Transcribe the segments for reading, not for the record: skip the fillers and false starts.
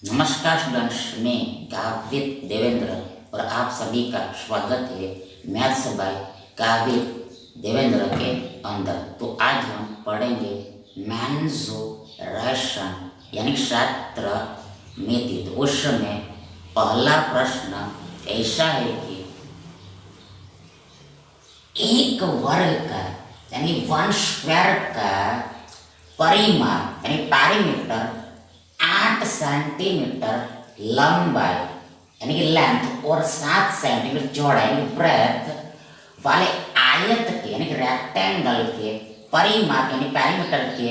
नमस्कार स्टूडेंट्स, मैं काव्यित देवेंद्र और आप सभी का स्वागत है मैथ्स बाय काव्यित देवेंद्र के अंदर। तो आज हम पढ़ेंगे मेंसुरेशन यानी क्षेत्र मिति। तो उसमें पहला प्रश्न ऐसा है कि एक वर्ग का यानी 1 स्क्वायर का परिमाप यानी पैरीमीटर 8 सेंटीमीटर लंबाई यानी कि लेंथ और 7 सेंटीमीटर चौड़ाई यानी ब्रेथ वाले आयत के यानी कि रेक्टेंगल के परिमाप यानी पैरीमीटर के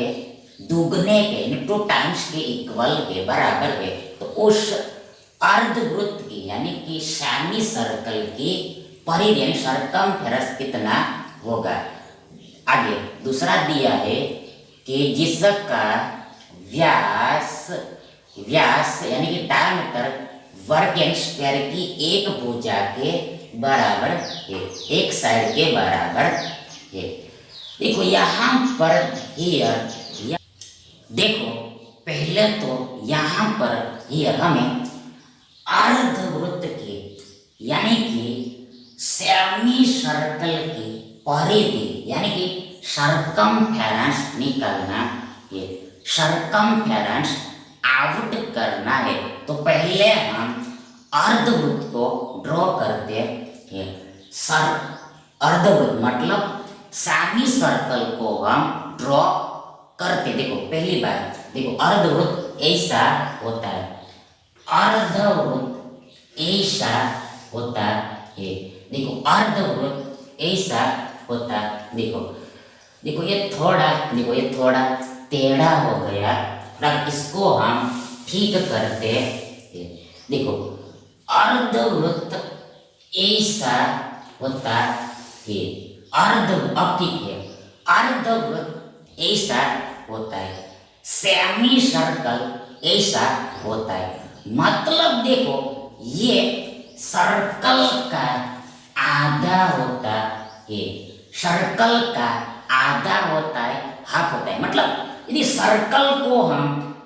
दुगने के यानी 2 टाइम्स के इक्वल के बराबर है। तो उस अर्धवृत्त की यानी कि सेमी सर्कल की परिधि यानी सरकमफेरेंस कितना होगा। आगे दूसरा दिया है कि जिसका व्यास यानी कि डायमीटर वर्ग यानी स्क्वायर की एक भुजा के बराबर है, एक साइड के बराबर है। देखो यहाँ पर देखो पहले तो यहाँ पर हमें अर्धवृत्त के यानी कि सेमी सर्कल की परिधि यानी कि सरकमफेरेंस निकालना है, सरकमफेरेंस आउट करना है। तो पहले हम अर्धवृत्त को ड्रॉ करते हैं। अर्धवृत्त मतलब सेमी सर्कल को हम ड्रॉ करते। देखो पहली बार देखो अर्धवृत्त ऐसा होता है, अर्धवृत्त ऐसा होता है। देखो अर्धवृत्त ऐसा होता, देखो ये थोड़ा टेढ़ा हो गया। अब इसको हम ठीक करते हैं। देखो अर्धवृत्त ऐसा होता है, अब ठीक है, अर्धवृत्त ऐसा होता है, सेमी सर्कल ऐसा होता है। मतलब देखो ये सर्कल का आधा होता है, सर्कल का आधा होता है, हाफ होता है। मतलब यदि सर्कल को हम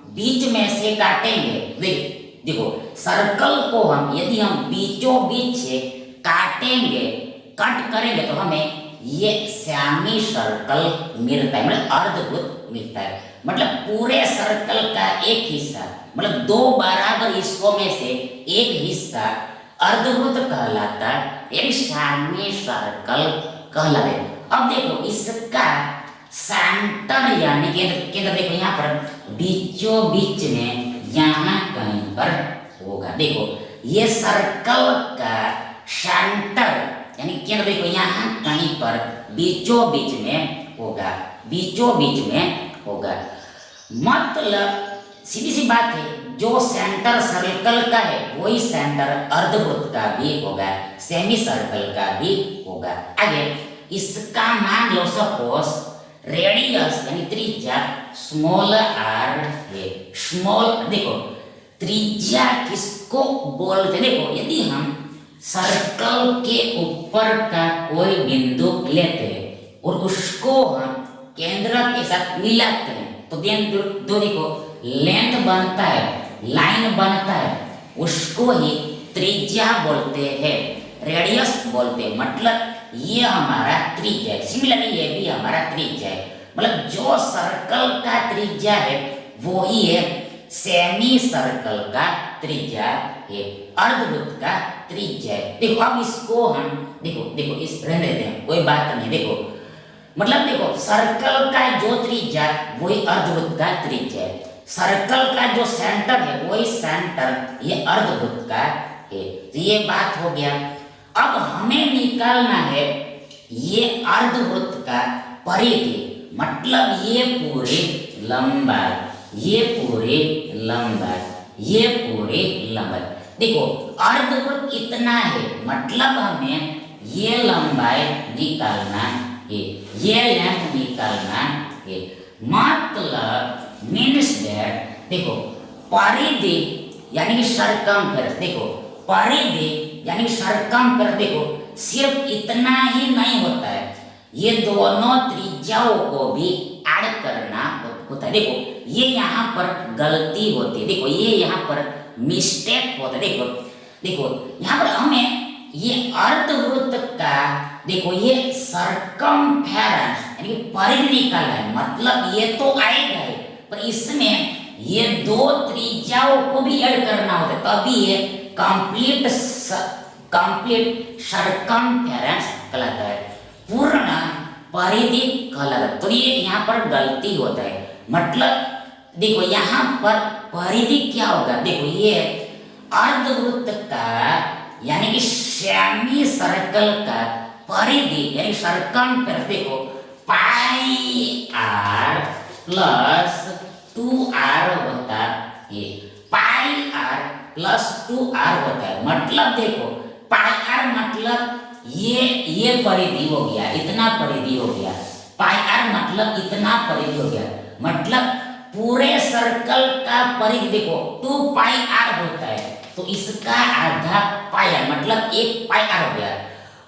बीच में से काटेंगे, देखो सर्कल को हम यदि हम बीचों बीच से काटेंगे, कट करेंगे तो हमें ये सेमी सर्कल मिलता है, मतलब अर्धवृत्त मिलता है। मतलब पूरे सर्कल का एक हिस्सा मतलब 2 बराबर हिस्सों में से एक हिस्सा अर्धवृत्त कहलाता है, यानी सेमी सर्कल कहलाता है। अब देखो इसका सेंटर यानी केंद्र देखो यहाँ पर बीचों बीच में यहाँ कहीं पर होगा। देखो ये सर्कल का सेंटर यानी केंद्र देखो यहाँ कहीं पर बीचों बीच में होगा, बीचों बीच में होगा। मतलब सीधी सी बात है, जो सेंटर सर्कल का है वही सेंटर अर्धवृत्त का भी होगा, सेमी सर्कल का भी होगा। आगे इसका मान लो सपोज रेडियस यानी त्रिज्या स्मॉल आर है। स्मॉल देखो त्रिज्या किसको बोलते, देखो यदि हम सर्कल के ऊपर का कोई बिंदु लेते हैं और उसको हम केंद्र के साथ मिलाते हैं तो दो देखो लेंथ बनता है, लाइन बनता है, उसको ही त्रिज्या बोलते हैं, रेडियस बोलते हैं। मतलब ये हमारा त्रिज्या है, सिमिलरली ये भी हमारा त्रिज्या है। मतलब जो सर्कल का त्रिज्या है वो ही है सेमी सर्कल का त्रिज्या है, अर्धवृत्त का त्रिज्या है। देखो अब इसको हम देखो इस रहने देते हैं, कोई बात नहीं। देखो मतलब देखो सर्कल का जो त्रिज्या वही अर्धवृत्त का त्रिज्या है, सर्कल का जो सेंटर है वही सेंटर ये अर्धवृत्त का है। तो ये बात हो गया। अब हमें निकालना है ये अर्धवृत्त का परिधि, मतलब ये पूरी लंबाई, ये पूरी लंबाई। देखो अर्धवृत्त इतना है, मतलब हमें ये लंबाई निकालना है, ये लेंथ निकालना है। मतलब मीन्स दैट देखो परिधि यानी कि सरकमफेरेंस, देखो परिधि यानी सरकमफेरेंस देखो सिर्फ इतना ही नहीं होता है, ये दोनों त्रिज्याओं को भी ऐड करना होता है। देखो ये यहाँ पर गलती होती है, देखो ये यहाँ पर मिस्टेक होता है। देखो देखो यहाँ पर हमें ये अर्धवृत्त का देखो ये सरकमफेरेंस यानी कि परिधि निकालना है, मतलब ये तो आएगा ही, पर इसमें ये दो त्रिज्याओं को भी ऐड करना होता है, तभी ये कंप्लीट सरकमफेरेंस कहलाता है, पूर्ण परिधि कहलाता है। तो ये यहाँ पर गलती होता है, मतलब देखो यहाँ पर परिधि क्या होगा, देखो ये अर्धवृत्त का यानी कि सेमी सर्कल का परिधि यानी सरकमफेरेंस देखो पाई आर प्लस 2r होता है, पाई आर प्लस 2r होता है, मतलब देखो पाई आर मतलब ये परिधि हो गया, इतना परिधि हो गया, पाई आर मतलब इतना परिधि हो गया, मतलब पूरे सर्कल का परिधि देखो 2 पाई आर होता है, तो इसका आधा पाई आर मतलब 1 पाई आर हो गया,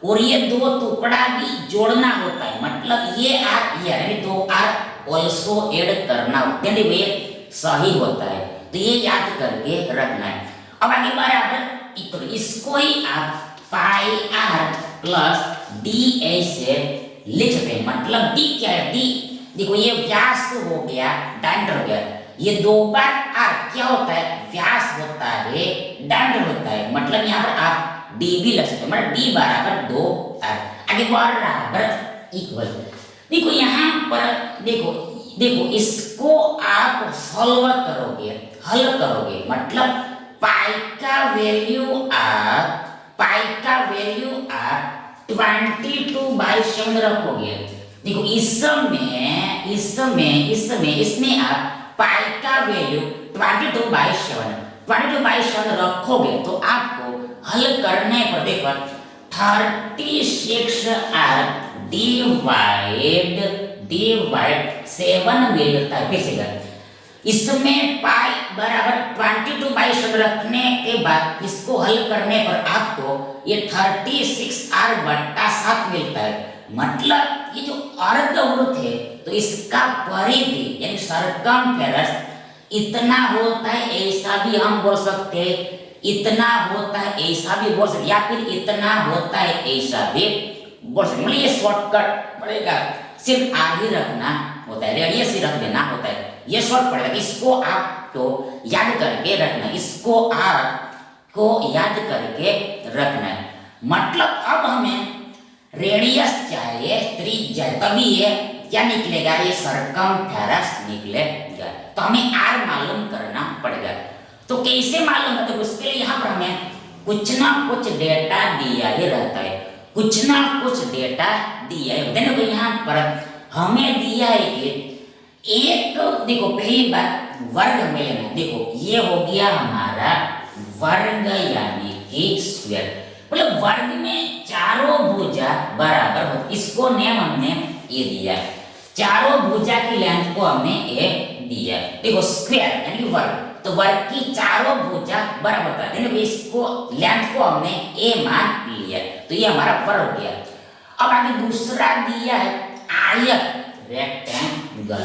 और ये दो टुकड़ा भी जोड़ना होता है, मतलब ये आर यानी 2r ऑल्सो ऐड करना होता है, ये सही होता है, तो ये याद करके रखना है। अब आगे बराबर इसको ही आप पाई आर प्लस डी ऐसे लिख सकते हैं, मतलब डी क्या है, डी देखो ये व्यास हो गया, डायमीटर हो गया, ये 2 बार आर क्या होता है, व्यास होता है, डायमीटर होता है, मतलब यहाँ पर आप डी भी लग सकते हैं, मतलब डी बराबर 2r, आगे बराबर इक्वल, देखो यहाँ पर देखो इसको आप सॉल्व करोगे, हल करोगे, मतलब पाई का वैल्यू आप 22/7 रखोगे, देखो इसमें आप पाई का वैल्यू 22/7 रखोगे, तो आपको हल करने पर देखो 36r डिवाइड 7 मिलता है, फिर से इसमें पाई बराबर 22/7 रखने के बाद इसको हल करने पर आपको ये 36r/7 मिलता है, मतलब ये जो अर्धवृत्त है तो इसका परिधि यानी सरकमफेरेंस इतना होता है, ऐसा भी हम बोल सकते हैं, इतना होता है ऐसा भी बोल सकते, या फिर इतना होता है ऐसा भी बोल सकते, मतलब ये शॉर्टकट पड़ेगा, सिर्फ आर ही रखना होता है, रेडियस ही रख देना होता है, ये शॉर्ट पड़ेगा, इसको आप तो याद करके रखना, इसको आपको याद करके रखना है, मतलब अब हमें रेडियस चाहिए, त्रिज्या, तभी ये क्या निकलेगा, ये सरकमफेरेंस निकलेगा, तो हमें आर मालूम करना पड़ेगा, तो कैसे मालूम है, तो उसके लिए यहाँ पर हमें कुछ ना कुछ डेटा दिया ही रहता है, कुछ ना कुछ डेटा दिया है, देखो यहाँ पर हमें दिया है कि एक देखो पहली बात वर्ग में लेना, देखो ये हो गया हमारा वर्ग यानी कि स्क्वायर, मतलब वर्ग में चारों भुजा बराबर हो, इसको नेम हमने ये दिया, चारों भुजा की लेंथ को हमने ए दिया, देखो स्क्वायर यानी कि वर्ग, तो वर्ग की चारों भुजा बराबर होता है, देखो इसको लेंथ को हमने ए मान लिया, तो ये हमारा वर्ग हो गया। अब आगे दूसरा दिया है आयत रेक्टेंगल,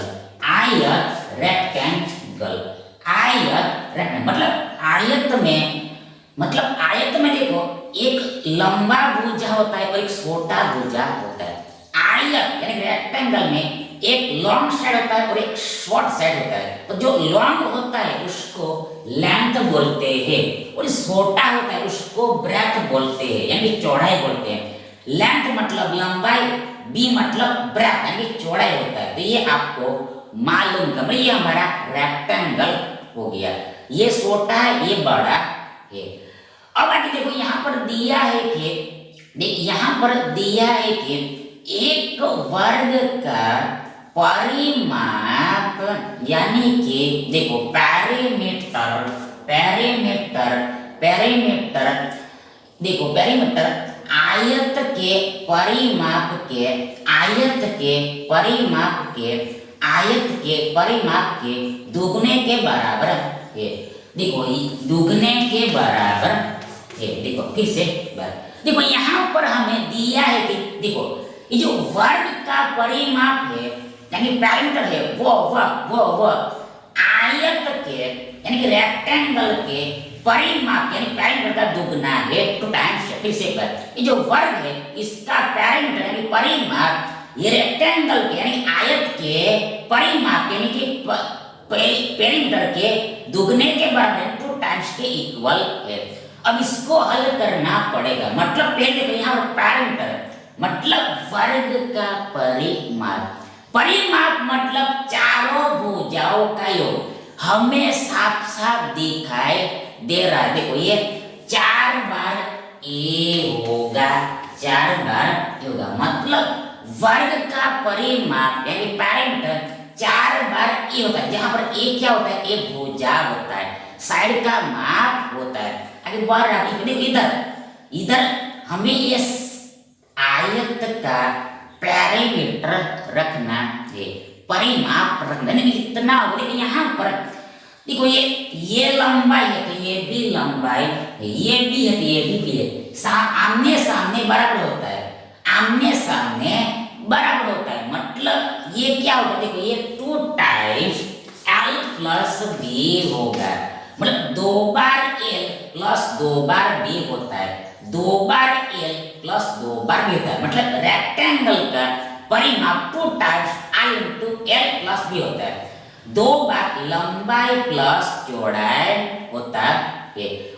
मतलब आयत में देखो एक लंबा भुजा होता है और एक छोटा भुजा होता है, आयत यानी रेक्टेंगल में एक लॉन्ग साइड होता है और एक शॉर्ट साइड होता है, तो जो लॉन्ग होता है उसको लेंथ बोलते हैं और छोटा होता है उसको ब्रेथ बोलते हैं यानी चौड़ाई बोलते हैं, लेंथ मतलब लंबाई, बी मतलब ब्रेथ यानी चौड़ाई होता है, तो ये आपको मालूम करना, ये हमारा रेक्टेंगल हो गया, ये छोटा है ये बड़ा है। अब आगे देखो यहाँ पर दिया है कि एक वर्ग का परिमाप यानी कि देखो पेरीमीटर देखो पेरीमीटर आयत के परिमाप के दुगने के बराबर है, देखो दुगने के बराबर है, देखो फिर से देखो यहाँ पर हमें दिया है कि देखो ये जो वर्ग का परिमाप है यानी पैरामीटर है वो आयत के यानी कि रेक्टेंगल के परिमाप यानी पेरीमीटर का दुगना है 2 टाइम्स। फिर से ये जो वर्ग है इसका पेरीमीटर यानी परिमाप ये रेक्टेंगल के यानी आयत के परिमाप यानी कि पेरीमीटर के दुगने के बराबर 2 टाइम्स के इक्वल है। अब इसको हल करना पड़ेगा। मतलब पहले तो यहाँ पेरीमीटर मतलब वर्ग का परिमाप, परिमाप मतलब चारों भुजाओं का योग हमें साफ साफ दिखाई दे रहा है। देखो ये 4 बार ए होगा, 4 बार ए होगा, मतलब वर्ग का परिमाप यानी पेरीमीटर 4 बार ए होता है। जहां पर ए क्या होता है, ए भुजा होता है, साइड का माप होता है। आगे बढ़ रहा है, देखो इधर इधर हमें ये आयत का पेरीमीटर रखना है, परिमाप रखना नहीं इतना हो। लेकिन यहाँ पर देखो ये लंबाई है तो ये भी लंबाई है, ये भी है तो ये भी है, आमने सामने बराबर होता है, आमने सामने बराबर होता है। मतलब ये क्या होगा, देखो ये 2 टाइम्स L प्लस B होगा, मतलब 2 बार L प्लस 2 बार B होता है, 2 बार L प्लस 2 बार B होता है। मतलब रेक्टेंगल का परिमाप 2 times I into L plus B होता है, 2 बार लंबाई प्लस चौड़ाई होता है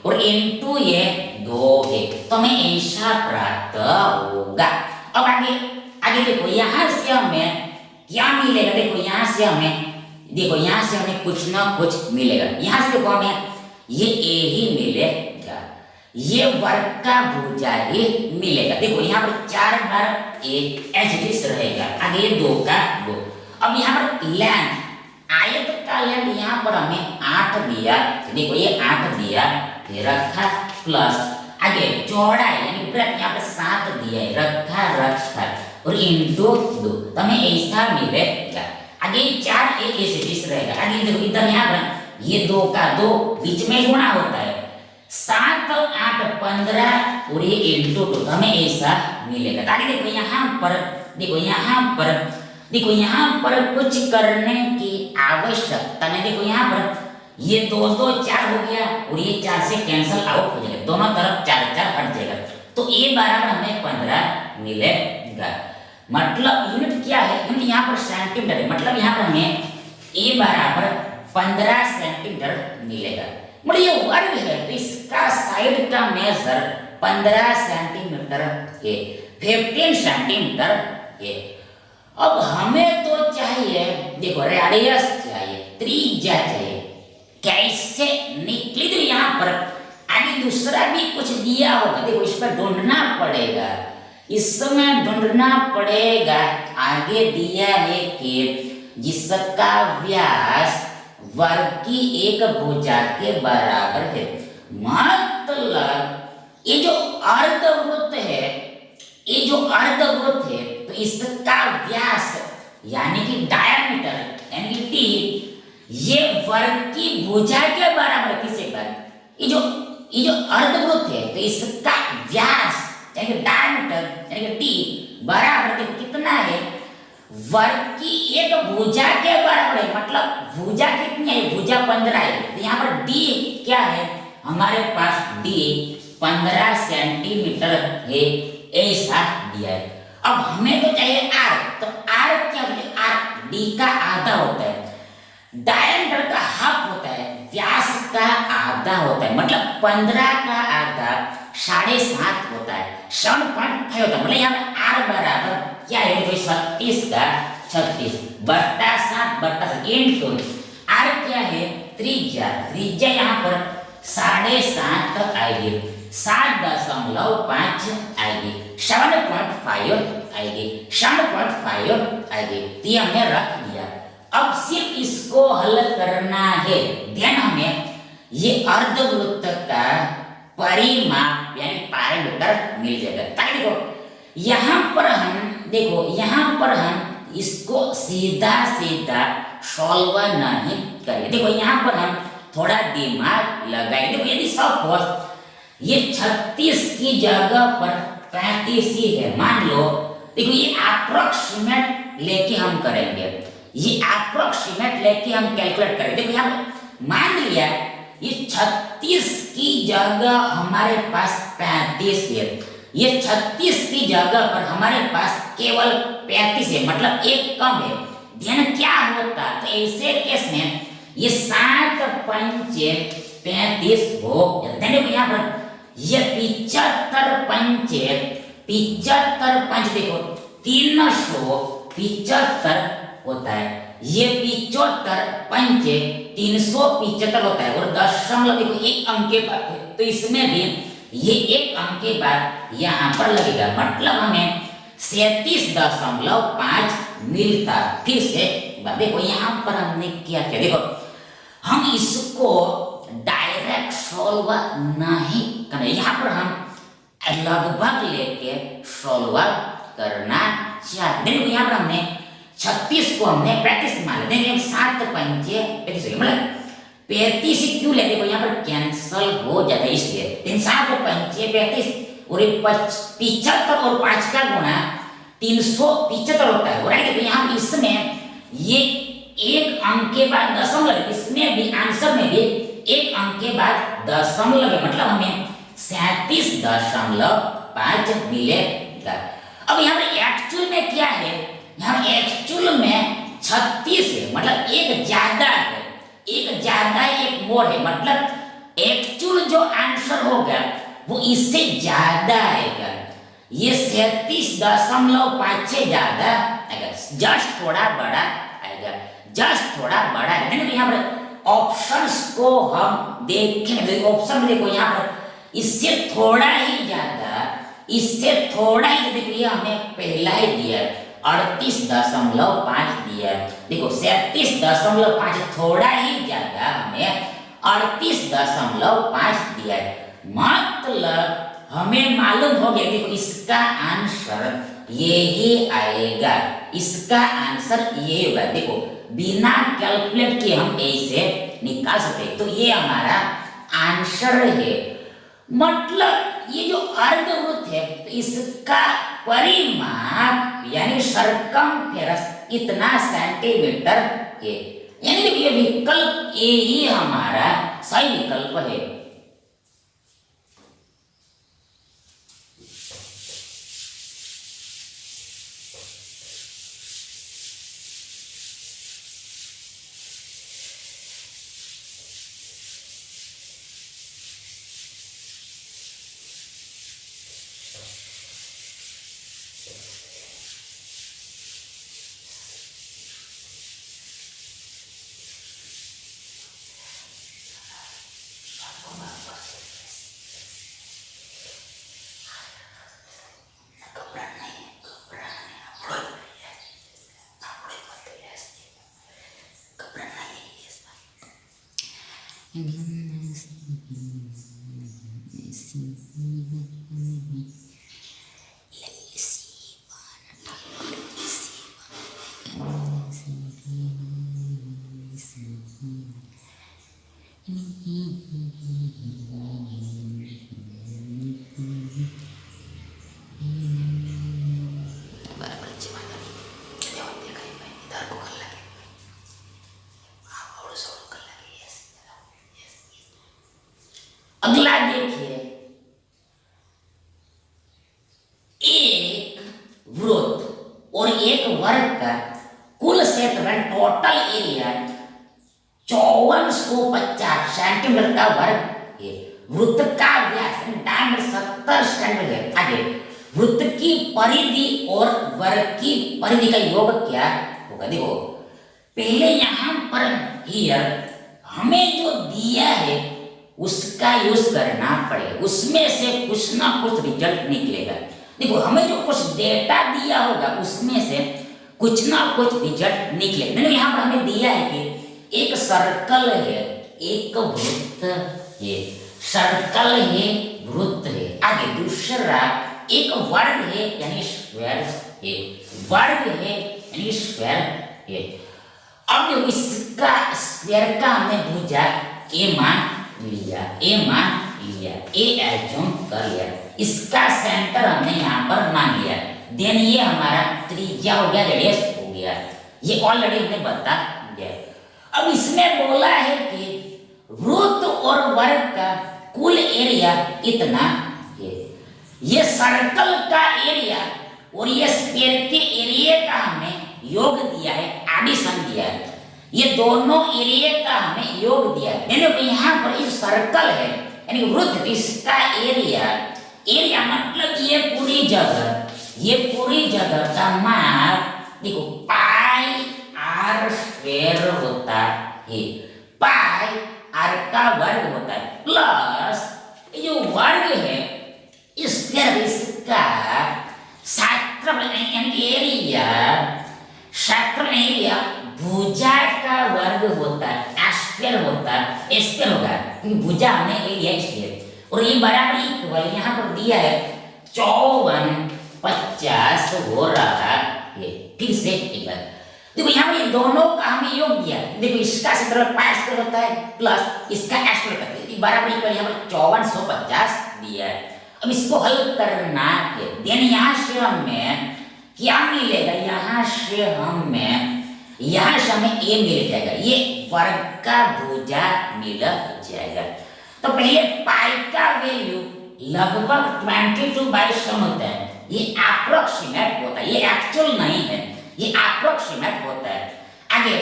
और इनटू ये 2 है, तो हमें ऐसा प्राप्त होगा। अब आगे आगे देखो यहाँ से हमें क्या मिलेगा, देखो यहाँ से हमें कुछ ना कुछ मिलेगा। यहाँ से देखो हमें ये ए ही मिलेगा, ये वर्ग का भुजा ही मिलेगा। देखो यहाँ पर 4 बार ए एच रहेगा, आगे ये 2 का 2। अब यहाँ पर लेंथ आयत का लेंथ यहाँ पर हमें 8 दिया, देखो ये 8 दिया ये रखा, प्लस आगे चौड़ाई यानी ब्रेथ यहाँ पर 7 दिया रखा और इनटू 2, तो हमें ऐसा मिलेगा। आगे 4 ए रहेगा, आगे देखो इधर यहाँ पर ये 2 का 2 बीच में गुणा होता है, 7 8 15 और ये इनटू 2, तो हमें ऐसा मिलेगा। आगे देखो यहाँ पर कुछ करने की आवश्यकता नहीं। देखो यहाँ पर ये 2 2 4 हो गया और ये 4 से कैंसिल आउट हो जाएगा, दोनों तरफ 4 4 हट जाएगा, तो ए बराबर हमें 15 मिलेगा। मतलब यूनिट क्या है, यूनिट यहाँ पर सेंटीमीटर है, मतलब यहाँ पर हमें ए बराबर 15 सेंटीमीटर मिलेगा। मतलब ये वर्ग है तो इसका साइड का मेजर 15 सेंटीमीटर है, 15 सेंटीमीटर है। अब हमें तो चाहिए, देखो रेडियस चाहिए, त्रिज्या चाहिए, कैसे निकली, तो यहाँ पर आगे दूसरा भी कुछ दिया होगा, देखो इस पर ढूंढना पड़ेगा, इसमें ढूंढना पड़ेगा। आगे दिया है कि जिसका व्यास वर्ग की एक भुजा के बराबर है, मतलब ये जो अर्धवृत्त है तो इसका व्यास यानी कि डायमीटर यानी कि टी ये वर्ग की भुजा के बराबर किसे पर ये जो अर्धवृत्त है तो इसका व्यास यानी डायमीटर यानी कि टी बराबर कितना है, वर्ग की एक भुजा के बराबर है। मतलब भुजा कितनी है, भुजा 15 है, तो यहाँ पर डी क्या है, हमारे पास डी 15 सेंटीमीटर है, ऐसा दिया है। अब हमें तो चाहिए आर, तो आर क्या होता है, आर डी का आधा होता है, डायमीटर का हाफ होता है, व्यास का आधा होता है, मतलब 15 का आधा 7.5 होता है, 7.5 होता है। मतलब यहाँ आर बराबर क्या है, 36 का 36 बट्टा 7 इंटू आर क्या है, त्रिज्या यहाँ पर 7.5 आएगी, 7.5 आएगी, 7.5 आएगी, 7.5 आएगी, तो हमने रख दिया। अब सिर्फ इसको हल करना है, ध्यान हमें ये अर्धवृत्त का परिमाप यानी पैरामीटर मिल जाएगा। ताकि देखो यहाँ पर हम इसको सीधा सॉल्व नहीं करेंगे। देखो यहाँ पर हम थोड़ा दिमाग लगाएंगे। देखो यदि सपोज ये 36 की जगह पर 35 ही है, मान लो, देखो ये अप्रोक्सीमेट लेके हम करेंगे, ये अप्रोक्सीमेट लेके हम कैलकुलेट करेंगे। देखो यहाँ मान लिया ये 36 की जगह हमारे पास 35 है, ये 36 की जगह पर हमारे पास केवल 35 है, मतलब एक कम है। ध्यान क्या होता, तो ऐसे केस में ये 7 पंचे 35 हो जाता है। देखो यहाँ पर ये 75 पंचे 75 पंच देखो 375 होता है, ये 75 पंचे 375 होता है, और दशमलव देखो एक अंक के बाद है, तो इसमें भी ये एक अंक के बाद यहाँ पर लगेगा, मतलब हमें 37.5 मिलता। फिर से देखो यहाँ पर हमने क्या किया, देखो हम इसको डायरेक्ट सॉल्व नहीं करना, यहाँ पर हम लगभग लेके सॉल्व करना चाहते। देखो यहाँ पर हमने 36 को हमने 35 मान लेते, 7 पंचे 35, मतलब 35 क्यों ले, देखो यहाँ पर कैंसल हो जाता है इसलिए 7 पंचे 35 और 75 और 5 का गुणा 375 होता है। राइट, देखो यहाँ इसमें ये एक अंक के बाद दशमलव, इसमें भी आंसर में भी एक अंक के बाद दशमलव, मतलब हमें 37.5 मिलेगा। अब यहाँ पर एक्चुअल में क्या है, यहाँ एक्चुअल में 36 है, मतलब एक ज्यादा है, एक ज्यादा एक मोर है, मतलब एक्चुअल जो आंसर होगा वो इससे ज्यादा आएगा, ये 37.5 से ज्यादा आएगा, जस्ट थोड़ा बड़ा आएगा, जस्ट थोड़ा बड़ा है। देखो यहाँ पर ऑप्शंस को हम देखेंगे, ऑप्शन में देखो यहाँ पर इससे थोड़ा ही ज्यादा, इससे थोड़ा ही, देखो ये हमें पहला ही दिया 38.5 दिया, देखो 37.5 थोड़ा ही ज्यादा हमें 38.5 दिया है, मतलब हमें मालूम हो गया, देखो इसका आंसर ये ही आएगा, इसका आंसर ये होगा। देखो बिना कैलकुलेट किए हम ऐसे निकाल सकते हैं, तो ये हमारा आंसर है, मतलब ये जो अर्धवृत्त है तो इसका परिमाप यानी सरकमफेरेंस इतना सेंटीमीटर है, यानी ये विकल्प ए ही हमारा सही विकल्प है। अगला देखिए, एक वृत्त और एक वर्ग का कुल क्षेत्रफल टोटल एरिया 5450 सेंटीमीटर का वर्ग है। वृत्त का व्यास डायमीटर 70 सेंटीमीटर है। आगे वृत्त की परिधि और वर्ग की परिधि का योग क्या होगा, देखो पहले यहां पर हियर हमें जो दिया है उसका यूज करना पड़ेगा, उसमें से कुछ ना कुछ रिजल्ट निकलेगा। देखो हमें जो कुछ डेटा दिया होगा उसमें से कुछ ना कुछ रिजल्ट निकलेगा। देखो यहाँ पर हमें दिया है कि एक सर्कल है, एक वृत्त है, सर्कल है, वृत्त है। आगे दूसरा एक वर्ग है यानी स्क्वायर है, वर्ग है यानी स्क्वायर है। अब इसका स्क्वायर का हमने भुजा ए मान लिया, ए मान लिया, ए एज्यूम कर लिया, इसका सेंटर हमने यहाँ पर मान लिया, देन ये हमारा त्रिज्या हो गया, रेडियस हो गया, ये ऑलरेडी हमने बता दिया। अब इसमें बोला है कि वृत्त और वर्ग का कुल एरिया इतना है। ये सर्कल का एरिया और ये स्फीयर के एरिया का हमें योग दिया है, एडिशन दिया है। ये दोनों एरिया का हमें योग दिया है। देखो यहाँ पर ये सर्कल है यानी वृत्त, इसका एरिया मतलब ये पूरी जगह का माप देखो पाई आर स्क्वायर होता है। पाई आर का वर्ग होता है प्लस ये जो वर्ग है इसका एरिया भुजा का वर्ग होता है, स्क्वायर होगा क्योंकि भुजा हमने एरिया इसलिए, और ये बराबर इक्वल यहाँ पर दिया है 5450 हो रहा है। फिर से एक बार देखो यहाँ पर ये दोनों का हमें योग दिया। देखो इसका क्षेत्रफल पाई स्क्वायर होता है प्लस इसका स्क्वायर करते हैं, बराबर इक्वल यहाँ पर 5450 दिया है। अब इसको हल करना है, देन यहाँ से हमें क्या मिलेगा, यहाँ से हमें ए मिल जाएगा, ये वर्ग का भुजा मिल जाएगा। तो पहले पाई का वैल्यू लगभग 22/7 होता है, ये अप्रोक्सीमेट होता है, ये एक्चुअल नहीं है, ये अप्रोक्सीमेट होता है। आगे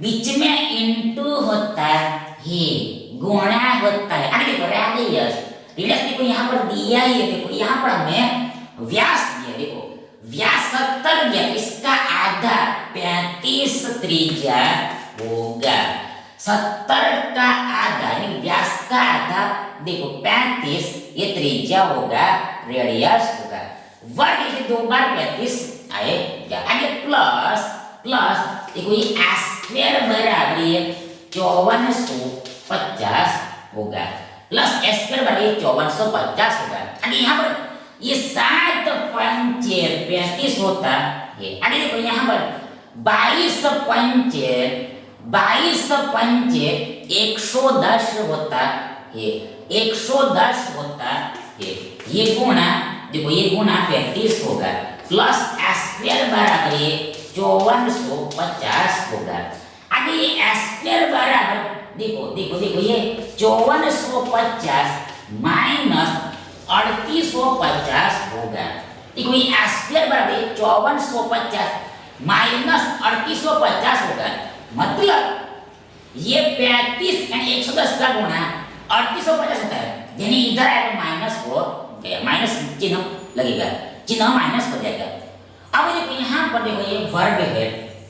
बीच में इनटू होता है, गुणा होता है। आगे देखो रेडियस देखो यहाँ पर दिया ही है, देखो यहाँ पर हमें व्यास दिया, देखो व्यास 70 दिया, इसका आधा 35 त्रिज्या होगा। 70 का आधा यानी व्यास का आधा देखो 35 ये त्रिज्या होगा, रेडियस होगा। वर्ग से 2 बार 35 आएगा। आगे प्लस देखो ये स्क्वायर बराबर ये 5450 होगा प्लस स्क्वायर बराबर 5450 होगा। आगे यहाँ पर ये 7 पंचे 35 होता है। आगे देखो यहाँ पर 22 पंचे 110 होता है, 110 होता है। ये गुणा देखो ये गुणा 35 होगा प्लस स्क्वायर बराबर ये 5450 होगा। आगे ये स्क्वायर बराबर देखो ये 5450 माइनस 3850 होगा। देखो ये स्क्वायर बराबर 5450 माइनस 3850 होगा, मतलब ये 35 यानी 110 का गुणा 3850 होता है, यानी इधर आएगा माइनस हो गया, माइनस चिन्ह लगेगा, चिन्ह माइनस हो जाएगा। अब देखो यहाँ पर देखो ये वर्ग है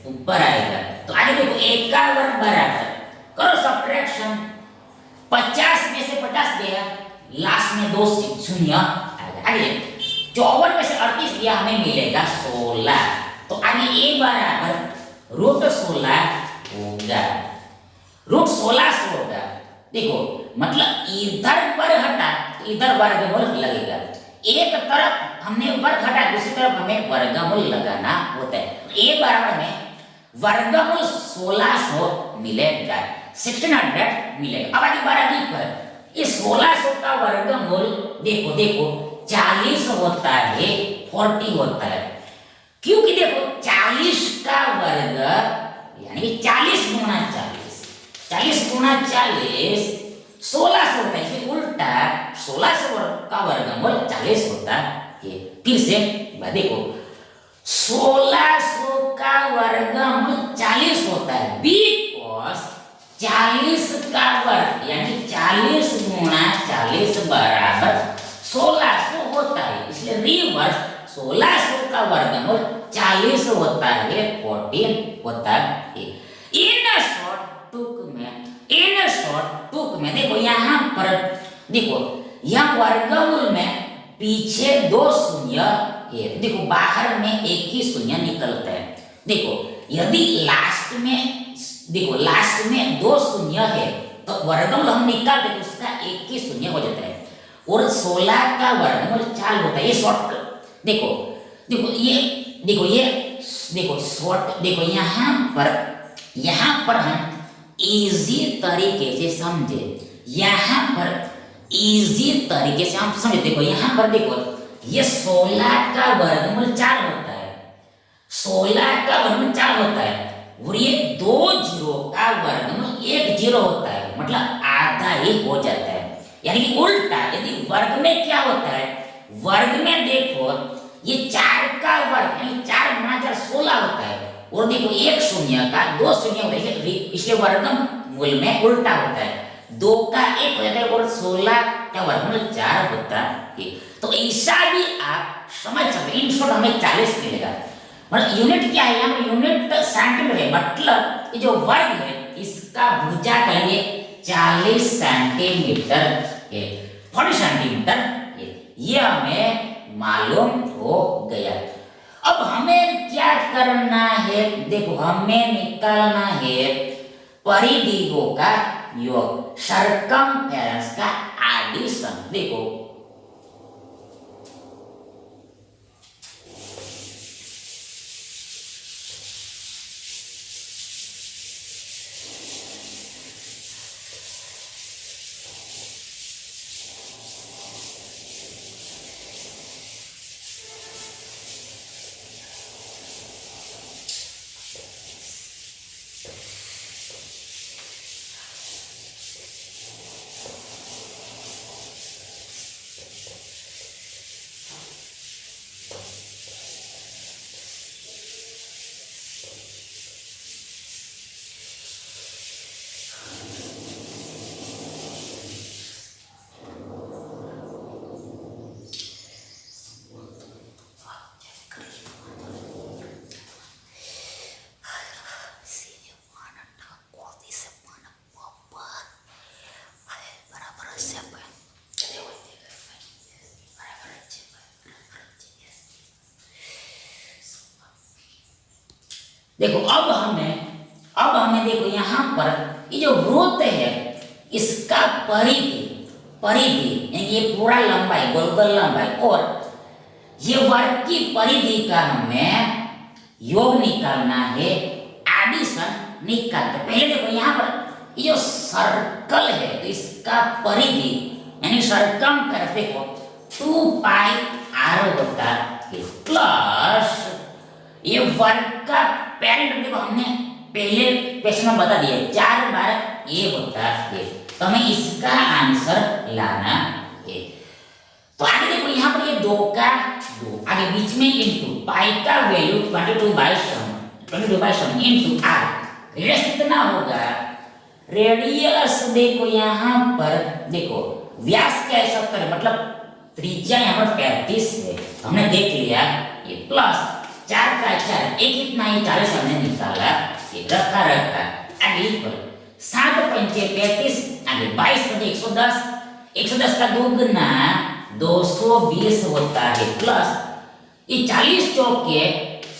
ऊपर आएगा, तो आगे देखो 1 का वर्ग बराबर करो सब्ट्रैक्शन, 50 में से 50 गया, लास्ट में 2 शून्य आएगा। आगे 54 में से 38 दिया, हमें मिलेगा 16। तो आगे a बराबर √16 होगा, √16 होगा। देखो मतलब इधर पर हटा इधर वर्गमूल लगेगा, एक तरफ हमने वर्ग हटा दूसरी तरफ हमें वर्गमूल लगाना होता है। a बराबर में वर्गमूल 1600 मिलेगा, 1600 मिलेगा। अब आगे बराबर पर ये 1600 का वर्गमूल देखो 40 होता है, 40 होता है, क्योंकि देखो 40 का वर्ग यानी 40 गुणा 40 1600 होता है, इसलिए उल्टा 1600 का वर्गमूल 40 होता है। फिर से देखो 1600 का वर्गमूल 40 होता है, बिकॉज 40 का वर्ग यानी 40 गुणा 40 बराबर 1600 होता है, इसलिए रिवर्स 1600 का वर्गमूल 40 होता है, 14 होता है। इन शॉर्ट टुक में देखो यहाँ पर देखो यहाँ वर्गमूल में पीछे 2 शून्य है, देखो बाहर में एक ही शून्य निकलता है। देखो यदि लास्ट में 2 शून्य है तो वर्गमूल हम निकालते तो उसका एक ही शून्य हो जाता है, और 16 का वर्गमूल 4 होता है। ये शॉर्ट देखो शॉर्ट देखो यहाँ पर हम इजी तरीके से समझे, यहाँ पर इजी तरीके से हम समझे। देखो यहाँ पर देखो ये 16 का वर्गमूल 4 होता है, 16 का वर्गमूल 4 होता है, और ये 2 जीरो का वर्गमूल 1 जीरो होता है, मतलब आधा ही हो जाता है। यानी कि उल्टा, यदि वर्ग में क्या होता है, वर्ग में देखो ये 4 का वर्ग यानी 4 गुना 4 16 होता है, और देखो एक शून्य का 2 शून्य होता है, इसलिए वर्गमूल में उल्टा होता है, 2 का 1 हो जाता है और 16 का वर्गमूल 4 होता है। तो ऐसा भी आप समझ सकते हैं। इन शॉर्ट हमें 40 मिलेगा। मतलब यूनिट क्या है, यहाँ पर यूनिट सेंटीमीटर है, मतलब ये जो वर्ग है इसका भुजा कहेंगे 40 सेंटीमीटर है, 40 सेंटीमीटर है, ये हमें मालूम हो गया। अब हमें क्या करना है, देखो हमें निकालना है परिधियों का योग, सरकमफेरेंस का एडिशन। देखो देखो अब हमें देखो यहाँ पर ये जो वृत्त है इसका परिधि परिधि यानी ये पूरा लंबाई गोल लंबाई, और ये वर्ग की परिधि का हमें योग निकालना है, एडिशन निकालते। पहले देखो यहाँ पर ये जो सर्कल है तो इसका परिधि यानी सरकमफेरेंस देखो 2 पाई r होता है, प्लस ये वर्ग का पेरेंट देखो हमने पहले क्वेश्चन में बता दिया 4 बार ये होता है, तो हमें इसका आंसर लाना है। तो आगे देखो यहाँ पर ये 2 का 2, आगे बीच में इनटू पाई का वैल्यू 22/7 इनटू r, रेडियस कितना होगा, रेडियस देखो यहाँ पर देखो व्यास क्या है 70, मतलब त्रिज्या यहाँ पर 35 है, हमने देख लिया ये, प्लस 4 का 4 एक कितना है 40 हमने निकाला, ये रखा आगे इक्वल 7 पंचे 35, आगे 22 पंचे 110, 110 का 2 गुना 220 होता है, प्लस ये 40 चौके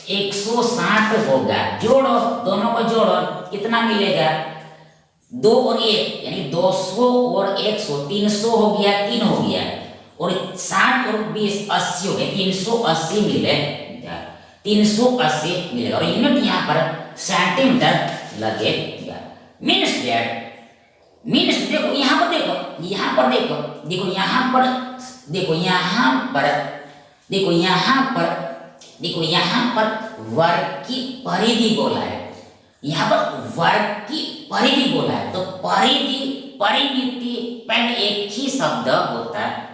160 होगा, जोड़ो दोनों को जोड़ो कितना मिलेगा 2 और 1 यानी 200 और 100 300 हो गया, 3 हो गया, और 60 और 20 80 हो गया, 380 मिलेगा, 380 मिलेगा, और यूनिट यहाँ पर सेंटीमीटर लगेगा। मीन्स देखो यहाँ पर देखो यहाँ पर देखो देखो यहाँ पर देखो यहाँ पर देखो यहाँ पर देखो यहाँ पर वर्ग की परिधि बोला है, यहाँ पर वर्ग की परिधि बोला है, तो परिधि परिमिति पहले एक ही शब्द होता है।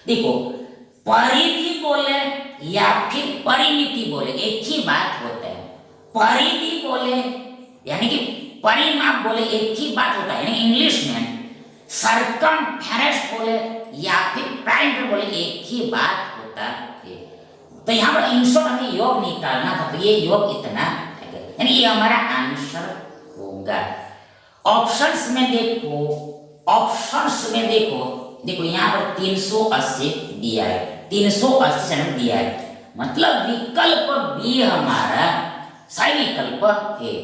देखो परिधि बोले या फिर परिमिति बोले एक ही बात होता है, परिधि बोले यानी कि परिमाप बोले एक ही बात होता है, यानी इंग्लिश में सरकमफेरेंस बोले या फिर पेरिमीटर बोले एक ही बात होता है। तो यहाँ पर इन शॉर्ट हमें योग निकालना था, तो ये योग इतना है, यानी ये हमारा आंसर होगा। ऑप्शंस में देखो यहाँ पर 380 दिया है, 380 सेंटीमीटर दिया है, मतलब विकल्प बी हमारा सही विकल्प है।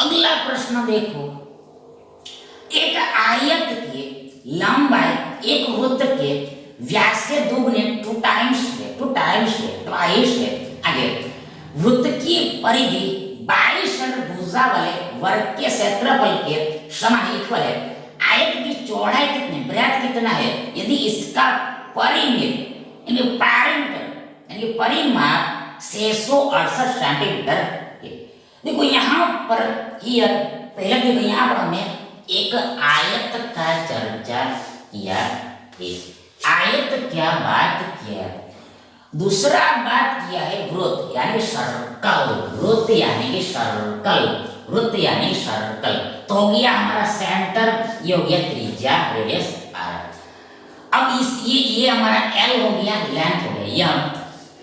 अगला प्रश्न देखो, एक आयत के लंबाई एक वृत्त के व्यास से दुगने टू टाइम्स है। आगे वृत्त की परिधि 22 भुजा वाले वर्ग के क्षेत्रफल के समान इक्वल है। आयत की चौड़ाई कितनी, ब्रेथ कितना है, यदि इसका परिमित यानी परिमाप 668 सेंटीमीटर है। देखो यहाँ पर हियर पहले देखो यहाँ पर हमने एक आयत का चर्चा किया है। आयत क्या बात किया, दूसरा बात किया है वृत्त यानी सर्कल। वृत्त यानी सर्कल तो हो गया हमारा सेंटर, ये हो गया त्रिज्या रेडियस आर। अब इस ये हमारा एल हो गया, लेंथ हो गया, यह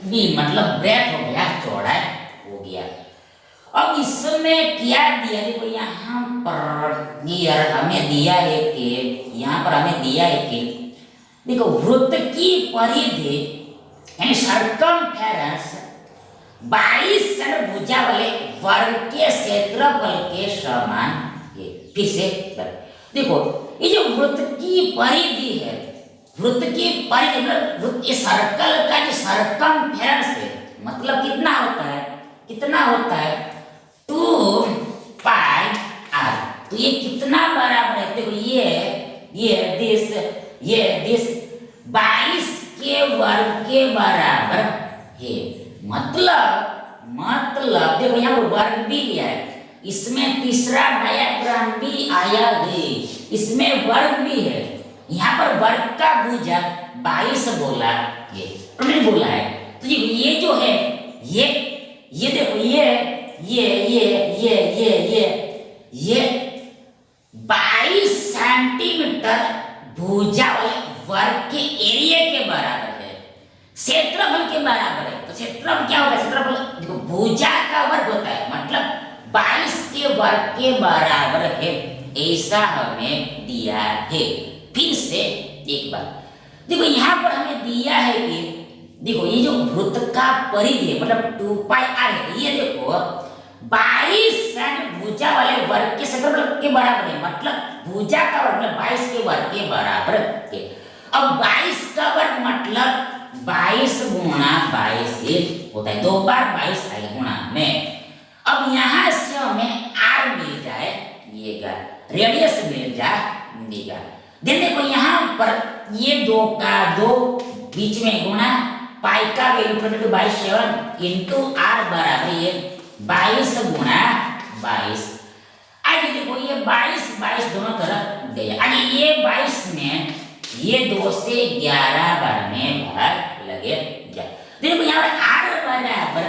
बी मतलब ब्रेथ हो गया, चौड़ाई हो गया। अब इसमें क्या दिया, देखो यहाँ पर हमें दिया है कि यहाँ पर हमें दिया है कि देखो वृत्त की परिधि यानी सर्कमफेरेंस 22 भुजा वाले वर्ग के क्षेत्रफल के समान है। फिर से देखो ये जो वृत्त की परिधि है, वृत्त की परिधि मतलब ये सर्कल का जो सर्कमफेरेंस है मतलब कितना होता है 2 पाई आर। तो ये कितना बराबर है, देखो ये दिस 22 के वर्ग के बराबर है। मतलब देखो यहाँ पर वर्ग भी लिया है, इसमें तीसरा डायग्राम भी आया है, इसमें वर्ग भी है। यहाँ पर वर्ग का भुजा 22 बोला है, मैंने बोला है। तो ये जो है ये देखो ये 22 सेंटीमीटर भुजा वाले वर्ग के एरिया के बराबर है, क्षेत्रफल के बराबर है। तो क्षेत्रफल क्या होगा, क्षेत्रफल देखो भुजा का वर्ग होता है, मतलब 22 के वर्ग के बराबर है, ऐसा हमें दिया है। फिर से एक बार देखो यहाँ पर हमें दिया है कि देखो ये जो वृत्त का परिधि है मतलब 2 पाई आर है, ये देखो 22 भुजा वाले वर्ग के क्षेत्रफल के बराबर है, मतलब भुजा का वर्ग मतलब 22 के वर्ग के बराबर है। अब 22 का वर्ग मतलब 22 गुणा 22 होता है, 2 बार 22 आएगा गुणा में। अब यहाँ से हमें आर मिल जाएगा, रेडियस मिल जाएगा। देखो यहाँ पर ये 2 का 2 बीच में गुणा पाई का वैल्यू 22 इंटू आर बराबर ये 22 गुणा 22। आगे देखो ये 22 दोनों तरफ गया। आगे ये 22 में ये 2 से 11 बार में भाग लगेगा। देखो यहाँ पर आर बराबर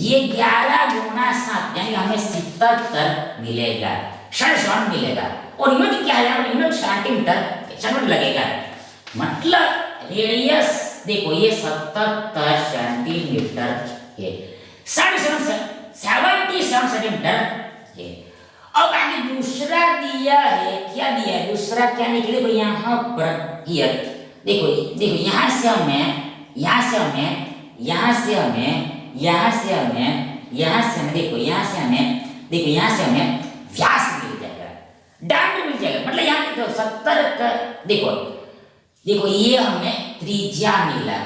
ये 11 गुणा 7 यानी हमें 77 मिलेगा, 67 मिलेगा। और यूनिट क्या है, यूनिट सेंटीमीटर लगेगा, मतलब रेडियस देखो ये 77 सेंटीमीटर है, 77 सेंटीमीटर है। अब आगे दूसरा दिया है, क्या दिया है, दूसरा क्या निकले भाई यहाँ पर हियर देखो यहाँ से हमें देखो यहाँ से हमें व्यास मिल जाएगा, डायमीटर मिल जाएगा, मतलब यहाँ देखो 70 का देखो ये हमें त्रिज्या मिला।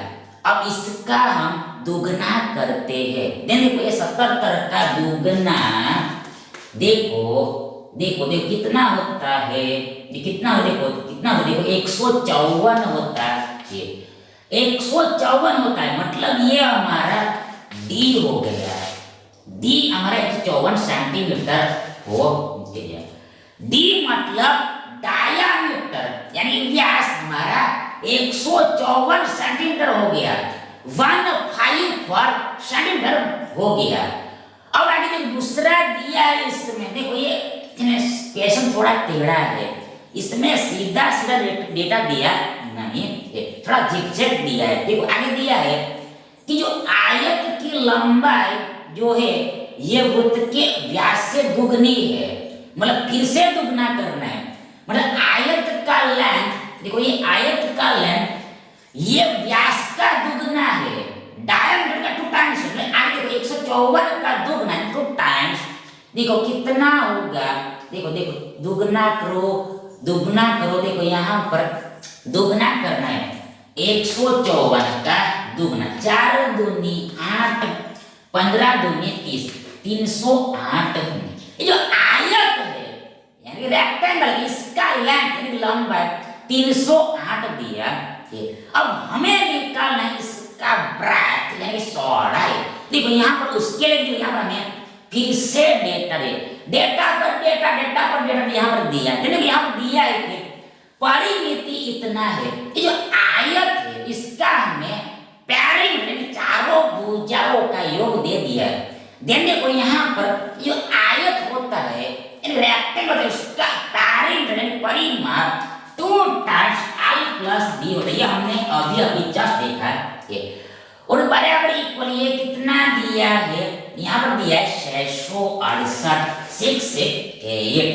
अब इसका हम दुगना करते हैं, देखो ये 77 का दुगना देखो कितना होता है, कितना हो देखो 154 होता है, 154 होता है, मतलब ये हमारा डी हो गया, डी हमारा 154 सेंटीमीटर हो गया। डी मतलब डायामीटर यानी व्यास हमारा 154 सेंटीमीटर हो गया, 154 सेंटीमीटर हो गया। अब आगे देखो दूसरा दिया है, इसमें देखो ये क्वेश्चन थोड़ा टेढ़ा है, इसमें सीधा डेटा दिया नहीं है, थोड़ा झिकझक दिया है। देखो आगे दिया है कि जो आयत की लंबाई जो है ये वृत्त के व्यास से दुगनी है, मतलब फिर से दुगना करना है, मतलब आयत का लेंथ देखो ये आयत का लेंथ ये व्यास का दुगना है, डायमीटर का 2 टाइम्स है। आगे देखो 154 का दुगना 2 टाइम्स देखो कितना होगा, देखो देखो दुगना करो, दुगना करो, देखो यहाँ पर दुगना करना है 154 का दुगना, 4 दूनी 8, 15 दूनी 30, 308। ये जो आयत है यानी रेक्टेंगल, इसका लेंथ यानी लंबाई 308 दिया है। अब हमें निकालना है इसका ब्रेथ यानी चौड़ाई। देखो यहाँ पर उसके लिए यहाँ पर हमें फिर से डेटा दे, डेटा पर डेटा, डेटा पर डेटा यहाँ पर दिया है। देखो यहाँ पर दिया है कि परिमिति इतना है, ये जो आयत है इसका हमें पैरिंग यानी चारों भुजाओं का योग दे दिया है। देन देखो यहाँ पर जो आयत होता है रेक्टेंगल, उसका पैरिंग यानी परिमाप 2 टाइम्स i प्लस b होता है। ये हमने अभी अभी जस्ट देखा है। और बराबर इक्वल ये कितना दिया है, यहाँ पर दिया है 668, 668।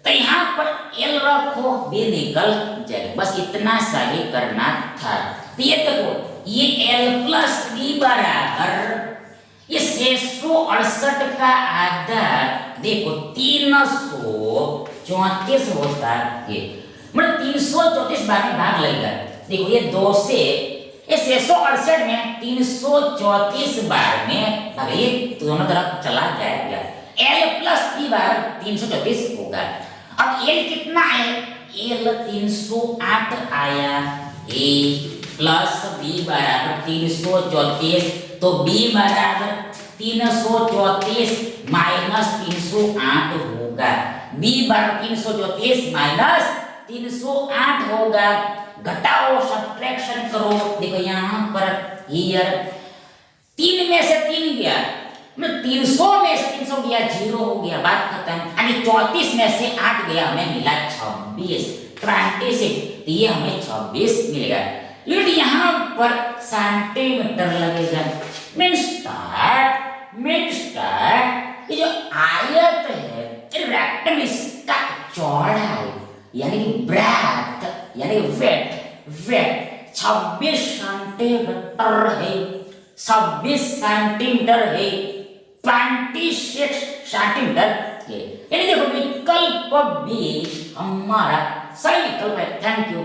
तो यहाँ पर L रखो, B निकल जाएगा, बस इतना सा ही करना था। तो ये देखो ये L प्लस B बराबर ये 668 का आधा देखो 334 होता है, मतलब 334 बार में भाग लगेगा। देखो ये 2 से ये 668 में 334 बार में भाग, ये दोनों तरफ चला जाएगा। L प्लस B बार 334 होगा। अब L कितना है, L 308 आया, A प्लस B बराबर 334, तो B बराबर 334 माइनस 308 होगा। B बराबर 334 माइनस 308 होगा। घटाओ, सब्ट्रैक्शन करो, देखो यहाँ पर हियर 3 में से 3 गया, मतलब 300 में से 300 गया, 0 हो गया, बात खत्म। यानी 34 में से 8 गया, हमें मिला 26, 26, तो ये हमें 26 मिलेगा। लेकिन यहाँ पर सेंटीमीटर लगेगा, मीन्स ये जो आयत है रेक्टेंगल, इसका चौड़ाई यानी कि ब्रेथ यानी वेट 26 सेंटीमीटर है, 26 सेंटीमीटर है, 26 सेंटीमीटर है। यानी देखो विकल्प बी हमारा सही विकल्प है। Thank you.